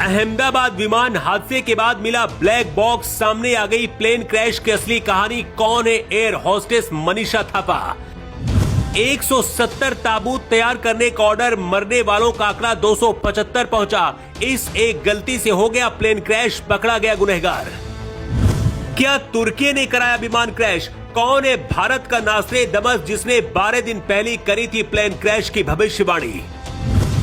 अहमदाबाद विमान हादसे के बाद मिला ब्लैक बॉक्स, सामने आ गई प्लेन क्रैश की असली कहानी। कौन है एयर होस्टेस मनीषा थापा? 170 ताबूत तैयार करने का ऑर्डर, मरने वालों का आंकड़ा 275 पहुंचा। इस एक गलती से हो गया प्लेन क्रैश, पकड़ा गया गुनहगार। क्या तुर्की ने कराया विमान क्रैश? कौन है भारत का नास्ट्रेडमस जिसने 12 दिन पहले करी थी प्लेन क्रैश की भविष्यवाणी?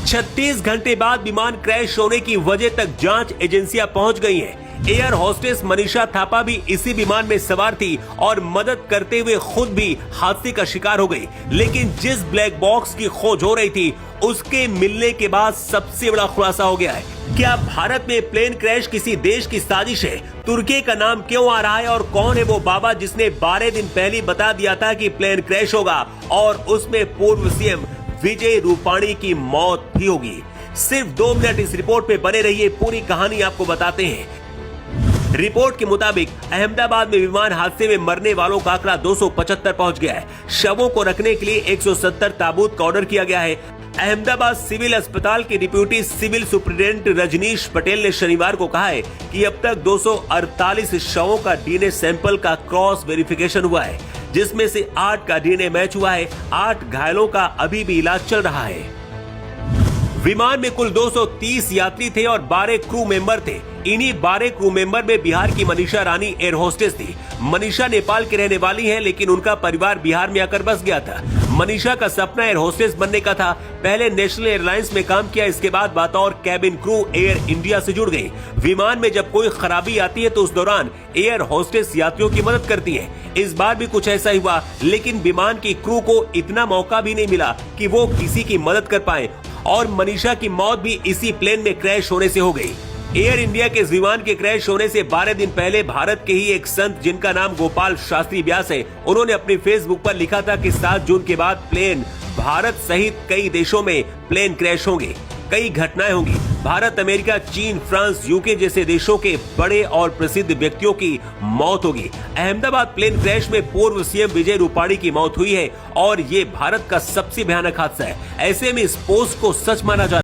36 घंटे बाद विमान क्रैश होने की वजह तक जांच एजेंसियां पहुंच गई हैं। एयर होस्टेस मनीषा थापा भी इसी विमान में सवार थी और मदद करते हुए खुद भी हादसे का शिकार हो गई। लेकिन जिस ब्लैक बॉक्स की खोज हो रही थी उसके मिलने के बाद सबसे बड़ा खुलासा हो गया है। क्या भारत में प्लेन क्रैश किसी देश की साजिश है? तुर्की का नाम क्यों आ रहा है और कौन है वो बाबा जिसने 12 दिन पहले बता दिया था कि प्लेन क्रैश होगा और उसमें पूर्व सीएम विजय रूपाणी की मौत भी होगी? सिर्फ 2 मिनट इस रिपोर्ट पे बने रहिए, पूरी कहानी आपको बताते हैं। रिपोर्ट के मुताबिक अहमदाबाद में विमान हादसे में मरने वालों का आंकड़ा 275 पहुंच गया है। शवों को रखने के लिए 170 ताबूत का ऑर्डर किया गया है। अहमदाबाद सिविल अस्पताल के deputy civil superintendent Rajnish Patel ने शनिवार को कहा है कि अब तक 248 शवों का डीएनए सैंपल का क्रॉस वेरिफिकेशन हुआ है, जिसमें से 8 का डीएनए मैच हुआ है। 8 घायलों का अभी भी इलाज चल रहा है। विमान में कुल 230 यात्री थे और 12 क्रू मेंबर थे। इन्हीं 12 क्रू मेंबर में बिहार की मनीषा रानी एयर होस्टेस थी। मनीषा नेपाल की रहने वाली है, लेकिन उनका परिवार बिहार में आकर बस गया था। मनीषा का सपना एयर होस्टेस बनने का था। पहले नेशनल एयरलाइंस में काम किया, इसके बाद बतौर कैबिन क्रू एयर इंडिया से जुड़ गई। विमान में जब कोई खराबी आती है तो उस दौरान एयर होस्टेस यात्रियों की मदद करती है। इस बार भी कुछ ऐसा ही हुआ, लेकिन विमान की क्रू को इतना मौका भी नहीं मिला कि वो किसी की मदद कर पाए और मनीषा की मौत भी इसी प्लेन में क्रैश होने से हो गई। एयर इंडिया के विमान के क्रैश होने से 12 दिन पहले भारत के ही एक संत जिनका नाम गोपाल शास्त्री व्यास है, उन्होंने अपनी फेसबुक पर लिखा था कि 7 जून के बाद प्लेन भारत सहित कई देशों में प्लेन क्रैश होंगे, कई घटनाएं होंगी। भारत, अमेरिका, चीन, फ्रांस, यूके जैसे देशों के बड़े और प्रसिद्ध व्यक्तियों की मौत होगी। अहमदाबाद प्लेन क्रैश में पूर्व सीएम विजय रूपाणी की मौत हुई है और ये भारत का सबसे भयानक हादसा है। ऐसे में इस पोस्ट को सच माना जा